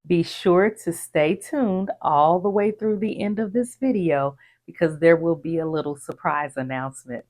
Be sure to stay tuned all the way through the end of this video because there will be a little surprise announcement.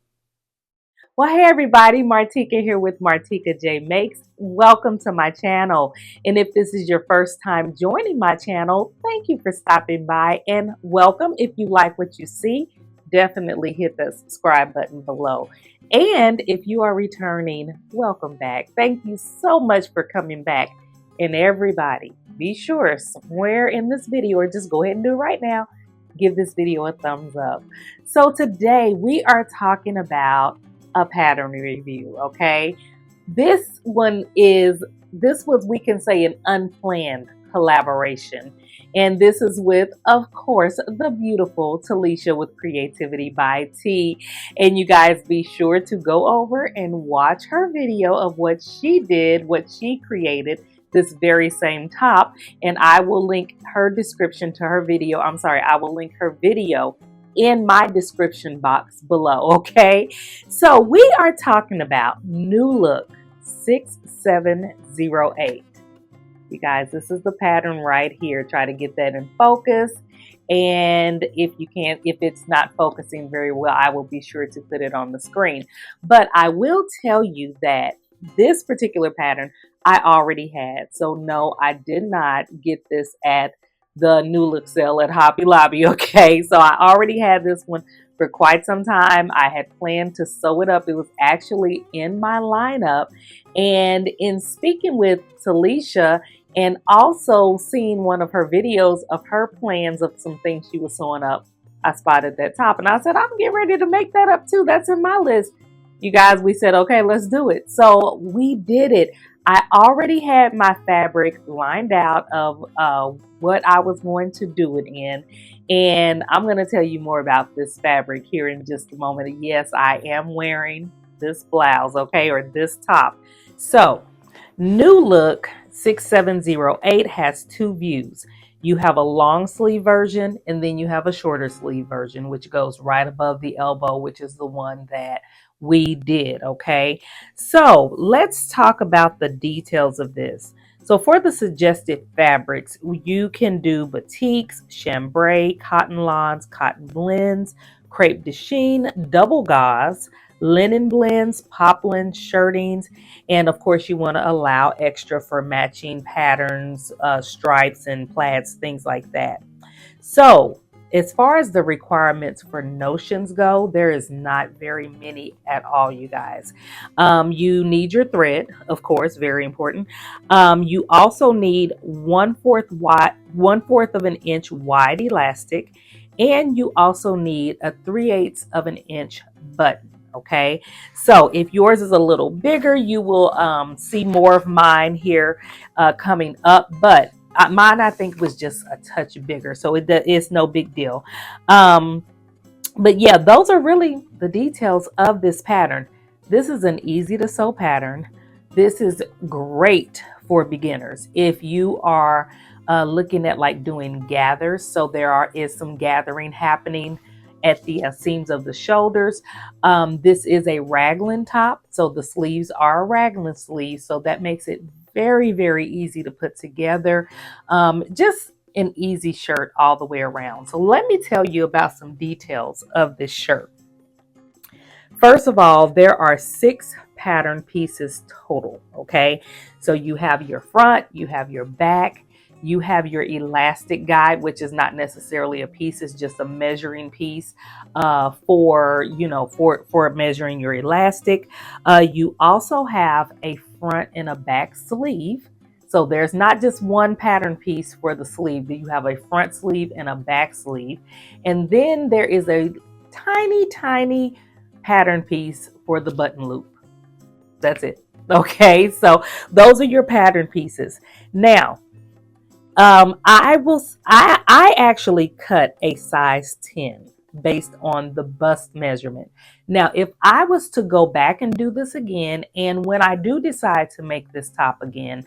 Well, hey everybody, Martika here with Martika J Makes. Welcome to my channel. And if this is your first time joining my channel, thank you for stopping by and welcome. If you like what you see, definitely hit the subscribe button below. And if you are returning, welcome back. Thank you so much for coming back. And everybody, be sure somewhere in this video, or just go ahead and do it right now, give this video a thumbs up. So today we are talking about a pattern review, okay? This was, we can say, an unplanned collaboration. And this is with, of course, the beautiful Talisha with Creativity by T. And you guys be sure to go over and watch her video of what she did, what she created, this very same top. And I will link her description to her video. I will link her video in my description box below, okay? So we are talking about New Look 6708. You guys, this is the pattern right here. Try to get that in focus. And if it's not focusing very well, I will be sure to put it on the screen. But I will tell you that this particular pattern I already had. So no, I did not get this at the New Look sale at Hobby Lobby, okay? So I already had this one for quite some time. I had planned to sew it up. It was actually in my lineup. And in speaking with Talisha and also seeing one of her videos of her plans of some things she was sewing up, I spotted that top and I said, I'm getting ready to make that up too. That's in my list. You guys, we said, okay, let's do it. So we did it. I already had my fabric lined out of what I was going to do it in. And I'm going to tell you more about this fabric here in just a moment. Yes, I am wearing this blouse, okay, or this top. So, New Look 6708 has two views. You have a long sleeve version and then you have a shorter sleeve version, which goes right above the elbow, which is the one that we did, okay? So let's talk about the details of this. So for the suggested fabrics, you can do batiks, chambray, cotton lawns, cotton blends, crepe de chine, double gauze, linen blends, poplin, shirtings, and of course you want to allow extra for matching patterns, stripes and plaids, things like that. So as far as the requirements for notions go, there is not very many at all, you guys. You need your thread, of course, very important. You also need 1/4 of an inch wide elastic, and you also need a 3/8 of an inch button. Okay, so if yours is a little bigger, you will see more of mine here coming up, but mine, I think, was just a touch bigger, so it's no big deal. But yeah, those are really the details of this pattern. This is an easy to sew pattern. This is great for beginners. If you are looking at like doing gathers, so is some gathering happening at the seams of the shoulders. This is a raglan top, so the sleeves are raglan sleeves, so that makes it very, very easy to put together. Just an easy shirt all the way around. So let me tell you about some details of this shirt. First of all, there are 6 pattern pieces total, okay? So you have your front, you have your back, you have your elastic guide, which is not necessarily a piece, it's just a measuring piece for measuring your elastic. You also have a front and a back sleeve. So there's not just one pattern piece for the sleeve. You have a front sleeve and a back sleeve. And then there is a tiny, tiny pattern piece for the button loop. That's it. Okay, so those are your pattern pieces. Now, I actually cut a size 10 based on the bust measurement. Now, if I was to go back and do this again, and when I do decide to make this top again,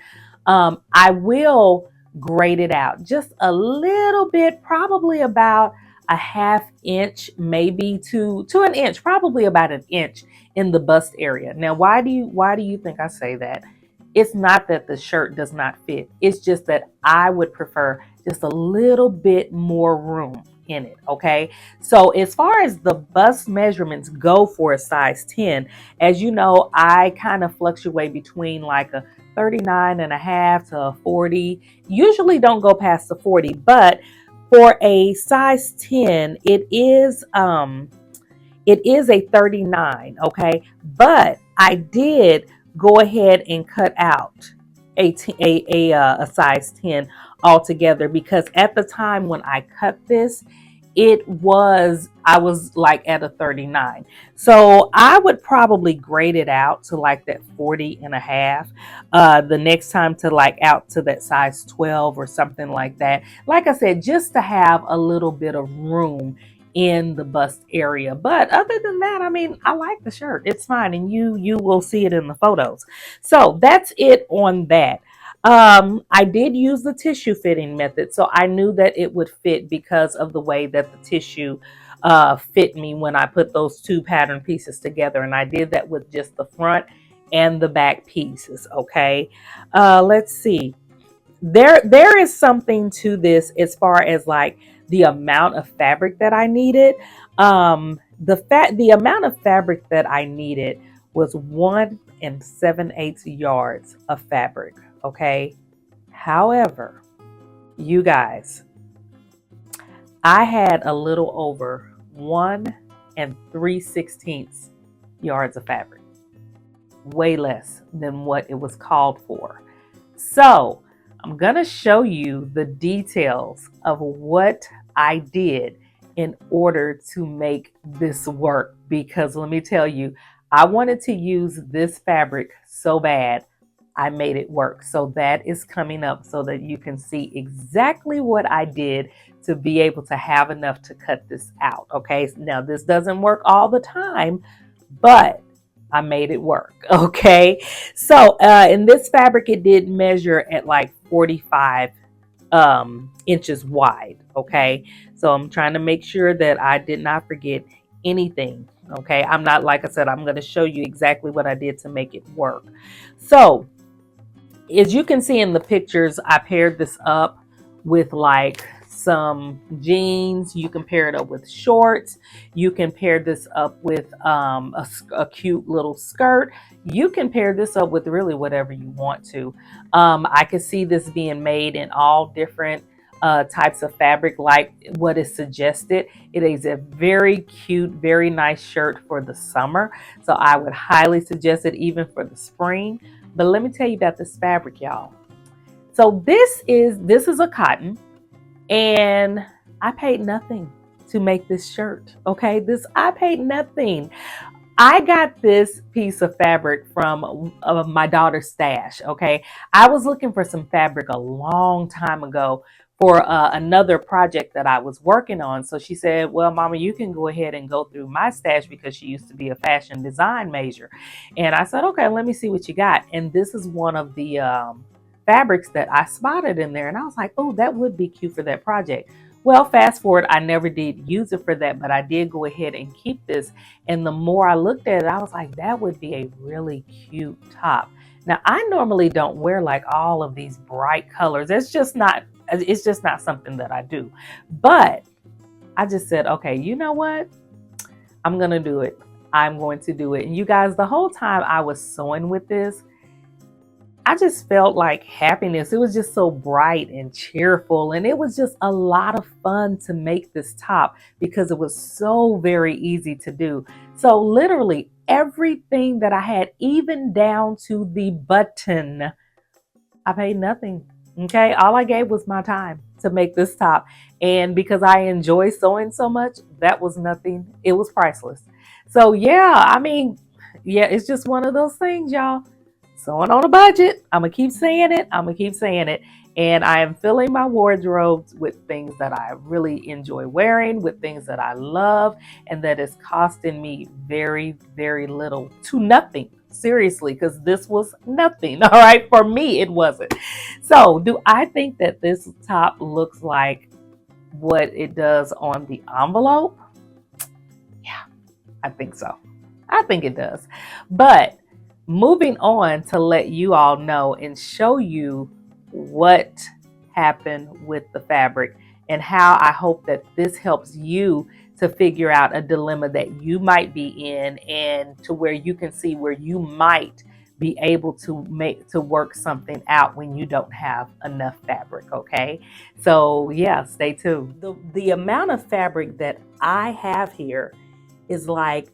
I will grade it out just a little bit, probably about a ½ inch, maybe to an inch, probably about an inch in the bust area. Now, why do you think I say that? It's not that the shirt does not fit. It's just that I would prefer just a little bit more room in it. Okay. So as far as the bust measurements go for a size 10, as you know, I kind of fluctuate between like a 39 and a half to a 40. Usually don't go past the 40, but for a size 10, it is a 39, okay? But I did go ahead and cut out a size 10 altogether, because at the time when I cut this, I was like at a 39. So I would probably grade it out to like that 40 and a half. The next time to like out to that size 12 or something like that. Like I said, just to have a little bit of room in the bust area. But other than that, I mean, I like the shirt. It's fine, and you will see it in the photos. So that's it on that. I did use the tissue fitting method, so I knew that it would fit because of the way that the tissue fit me when I put those two pattern pieces together, and I did that with just the front and the back pieces. Okay, let's see. There is something to this as far as like the amount of fabric that I needed. The amount of fabric that I needed was 1 7/8 yards of fabric. Okay. However, you guys, I had a little over 1 3/16 yards of fabric, way less than what it was called for. So I'm going to show you the details of what I did in order to make this work, because let me tell you, I wanted to use this fabric so bad. I made it work. So that is coming up so that you can see exactly what I did to be able to have enough to cut this out. Okay. Now this doesn't work all the time, but I made it work. Okay. So in this fabric, it did measure at like 45 inches wide. Okay. So I'm trying to make sure that I did not forget anything. Okay. I'm not, like I said, I'm going to show you exactly what I did to make it work. So as you can see in the pictures, I paired this up with like some jeans. You can pair it up with shorts. You can pair this up with a cute little skirt. You can pair this up with really whatever you want to. I could see this being made in all different types of fabric, like what is suggested. It is a very cute, very nice shirt for the summer. So I would highly suggest it even for the spring. But let me tell you about this fabric, y'all. So this is a cotton, and I paid nothing to make this shirt. Okay, I paid nothing. I got this piece of fabric from my daughter's stash. Okay, I was looking for some fabric a long time ago for another project that I was working on. So she said, well, Mama, you can go ahead and go through my stash, because she used to be a fashion design major. And I said, okay, let me see what you got. And this is one of the fabrics that I spotted in there. And I was like, oh, that would be cute for that project. Well, fast forward, I never did use it for that, but I did go ahead and keep this. And the more I looked at it, I was like, that would be a really cute top. Now, I normally don't wear like all of these bright colors. It's just not something that I do. But I just said, okay, you know what? I'm going to do it. I'm going to do it. And you guys, the whole time I was sewing with this, I just felt like happiness. It was just so bright and cheerful. And it was just a lot of fun to make this top because it was so very easy to do. So literally everything that I had, even down to the button, I paid nothing. Okay. All I gave was my time to make this top. And because I enjoy sewing so much, that was nothing. It was priceless. So yeah, I mean, yeah, it's just one of those things, y'all. Sewing on a budget. I'm going to keep saying it. I'm going to keep saying it. And I am filling my wardrobes with things that I really enjoy wearing, with things that I love, and that is costing me very, very little to nothing. Seriously, because this was nothing. All right. For me, it wasn't. So do I think that this top looks like what it does on the envelope? Yeah, I think so. I think it does. But moving on to let you all know and show you what happened with the fabric and how I hope that this helps you to figure out a dilemma that you might be in and to where you can see where you might be able to work something out when you don't have enough fabric. Okay, so yeah, stay tuned. The amount of fabric that I have here is like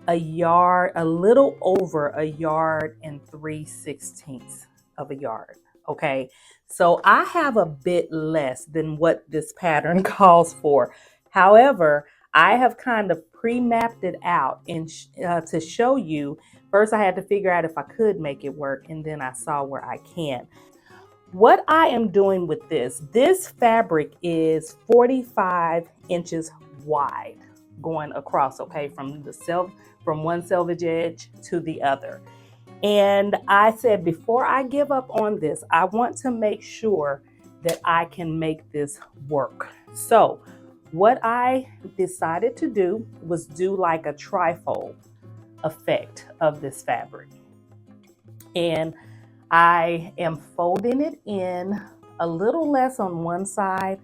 a yard, a little over a yard and 3/16 of a yard. Okay, so I have a bit less than what this pattern calls for. However, I have kind of pre-mapped it out and to show you. First, I had to figure out if I could make it work, and then I saw where I can. What I am doing with this fabric is 45 inches wide going across, okay, from one selvage edge to the other. And I said, before I give up on this, I want to make sure that I can make this work. So what I decided to do was do like a trifold effect of this fabric. And I am folding it in a little less on one side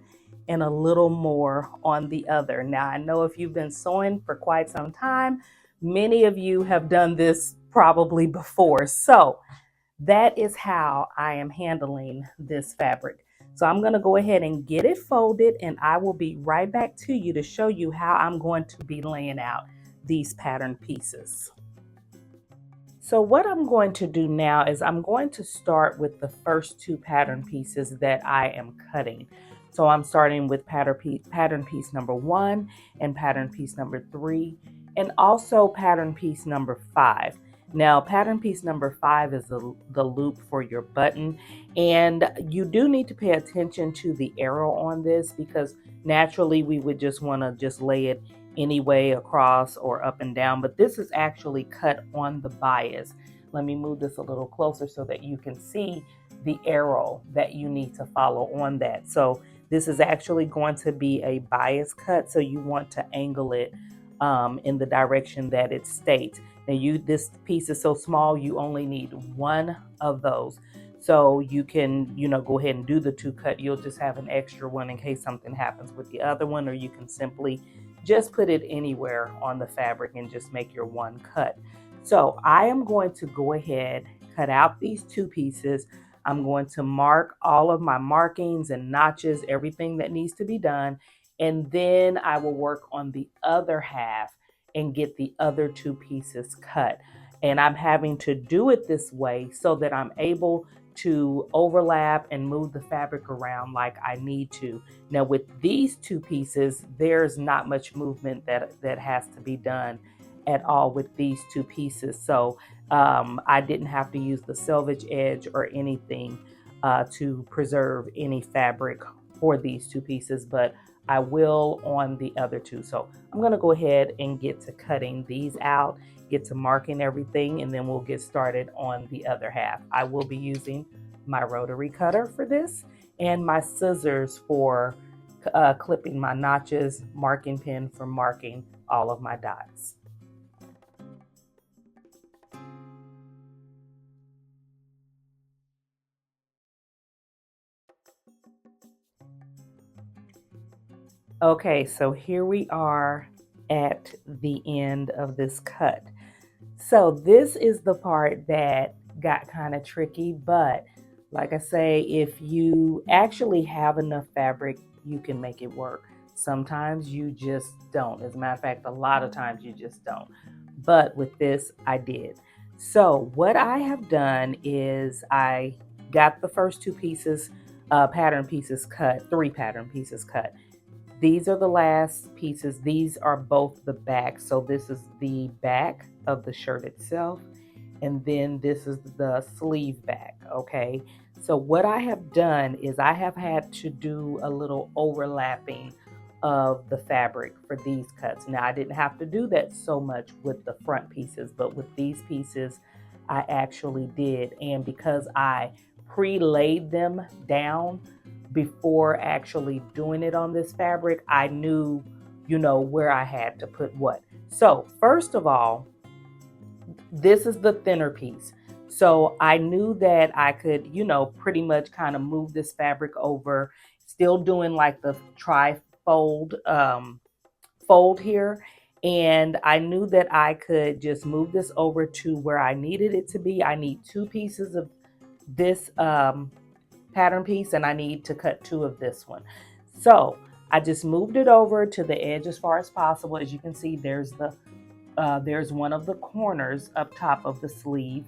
and a little more on the other. Now, I know if you've been sewing for quite some time, many of you have done this probably before. So that is how I am handling this fabric. So I'm going to go ahead and get it folded, and I will be right back to you to show you how I'm going to be laying out these pattern pieces. So what I'm going to do now is I'm going to start with the first two pattern pieces that I am cutting. So I'm starting with pattern piece number 1 and pattern piece number 3, and also pattern piece number 5. Now, pattern piece number 5 is the loop for your button, and you do need to pay attention to the arrow on this because naturally we would just want to just lay it any way across or up and down, but this is actually cut on the bias. Let me move this a little closer so that you can see the arrow that you need to follow on that. So this is actually going to be a bias cut, so you want to angle it in the direction that it states. Now this piece is so small, you only need one of those. So you can, go ahead and do the 2 cut. You'll just have an extra one in case something happens with the other one, or you can simply just put it anywhere on the fabric and just make your 1 cut. So I am going to go ahead, cut out these 2 pieces. I'm going to mark all of my markings and notches, everything that needs to be done. And then I will work on the other half and get the other 2 pieces cut. And I'm having to do it this way so that I'm able to overlap and move the fabric around like I need to. Now with these 2 pieces, there's not much movement that has to be done at all with these 2 pieces. So I didn't have to use the selvage edge or anything to preserve any fabric for these 2 pieces, but I will on the other 2. So I'm going to go ahead and get to cutting these out, get to marking everything, and then we'll get started on the other half. I will be using my rotary cutter for this and my scissors for clipping my notches, marking pin for marking all of my dots. Okay, so here we are at the end of this cut. So this is the part that got kind of tricky, but like I say, if you actually have enough fabric, you can make it work. Sometimes you just don't. As a matter of fact, a lot of times you just don't. But with this, I did. So what I have done is I got the first 2 pieces, pattern pieces cut, 3 pattern pieces cut. These are the last pieces. These are both the back. So this is the back of the shirt itself. And then this is the sleeve back. Okay. So what I have done is I have had to do a little overlapping of the fabric for these cuts. Now I didn't have to do that so much with the front pieces, but with these pieces, I actually did. And because I pre-laid them down before actually doing it on this fabric, I knew, where I had to put what. So first of all, this is the thinner piece. So I knew that I could, pretty much kind of move this fabric over, still doing like the tri-fold fold here. And I knew that I could just move this over to where I needed it to be. I need two pieces of this pattern piece, and I need to cut two of this one. So I just moved it over to the edge as far as possible. As you can see, there's one of the corners up top of the sleeve.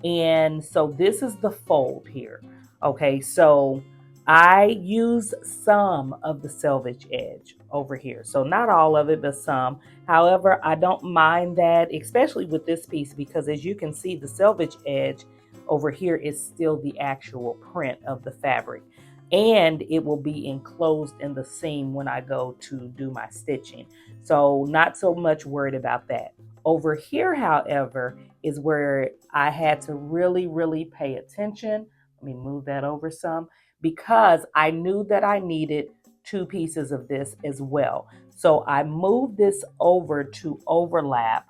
And so this is the fold here. Okay, so I use some of the selvage edge over here. So not all of it, but some. However, I don't mind that, especially with this piece, because as you can see, the selvage edge over here is still the actual print of the fabric. And it will be enclosed in the seam when I go to do my stitching. So not so much worried about that. Over here, however, is where I had to really, really pay attention. Let me move that over some, because I knew that I needed two pieces of this as well. So I moved this over to overlap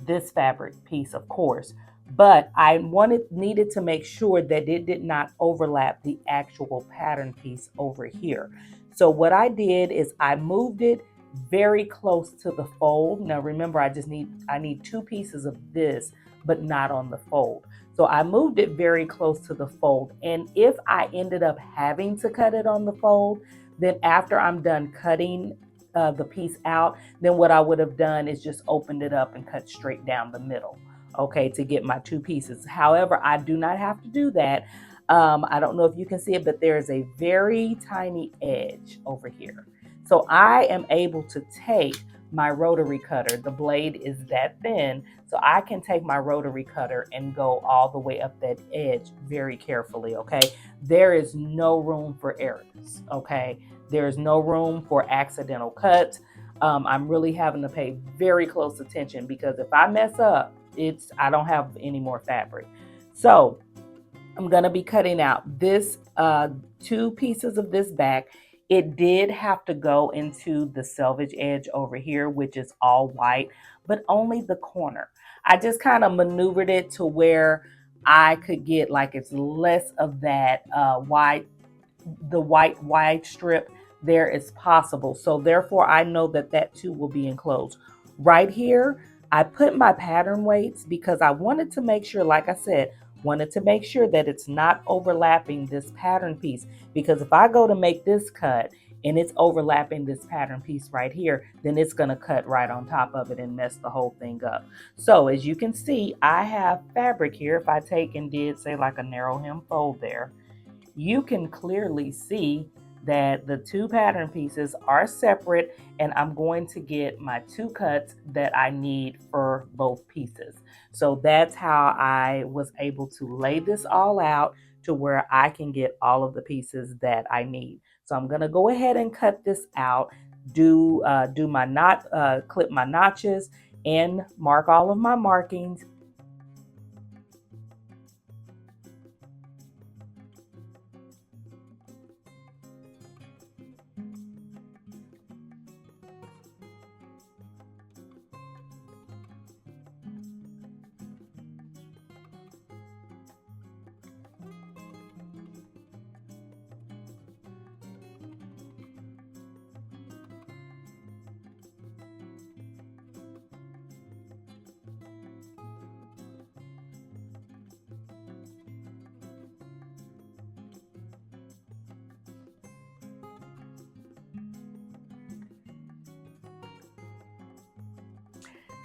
this fabric piece, of course, but I needed to make sure that it did not overlap the actual pattern piece over here. So what I did is I moved it very close to the fold. Now remember, I need two pieces of this, but not on the fold. So I moved it very close to the fold. And if I ended up having to cut it on the fold, then after I'm done cutting the piece out, then what I would have done is just opened it up and cut straight down the middle, okay, to get my two pieces. However, I do not have to do that. I don't know if you can see it, but there is a very tiny edge over here. So I am able to take my rotary cutter. The blade is that thin, so I can take my rotary cutter and go all the way up that edge very carefully, okay? There is no room for errors, okay? There's no room for accidental cuts. I'm really having to pay very close attention, because if I mess up, I don't have any more fabric. So I'm going to be cutting out this two pieces of this back. It did have to go into the selvage edge over here, which is all white, but only the corner. I just kind of maneuvered it to where I could get like it's less of that white wide strip there as possible. So therefore I know that that too will be enclosed. Right here, I put my pattern weights because I wanted to make sure, like I said, wanted to make sure that it's not overlapping this pattern piece, because if I go to make this cut and it's overlapping this pattern piece right here, then it's going to cut right on top of it and mess the whole thing up. So as you can see, I have fabric here. If I take and did say like a narrow hem fold there, you can clearly see that the two pattern pieces are separate, and I'm going to get my two cuts that I need for both pieces. So that's how I was able to lay this all out to where I can get all of the pieces that I need. So I'm going to go ahead and cut this out, do my knot, clip my notches, and mark all of my markings.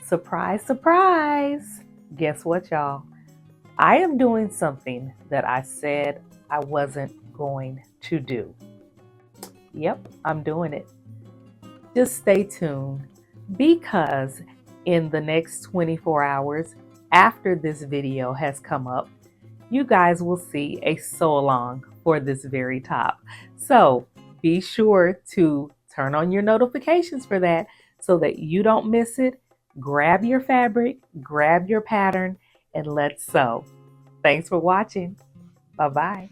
Surprise, surprise. Guess what, y'all? I am doing something that I said I wasn't going to do. Yep, I'm doing it. Just stay tuned, because in the next 24 hours after this video has come up, you guys will see a sew along for this very top. So be sure to turn on your notifications for that so that you don't miss it. Grab your fabric, grab your pattern, and let's sew. Thanks for watching. Bye-bye.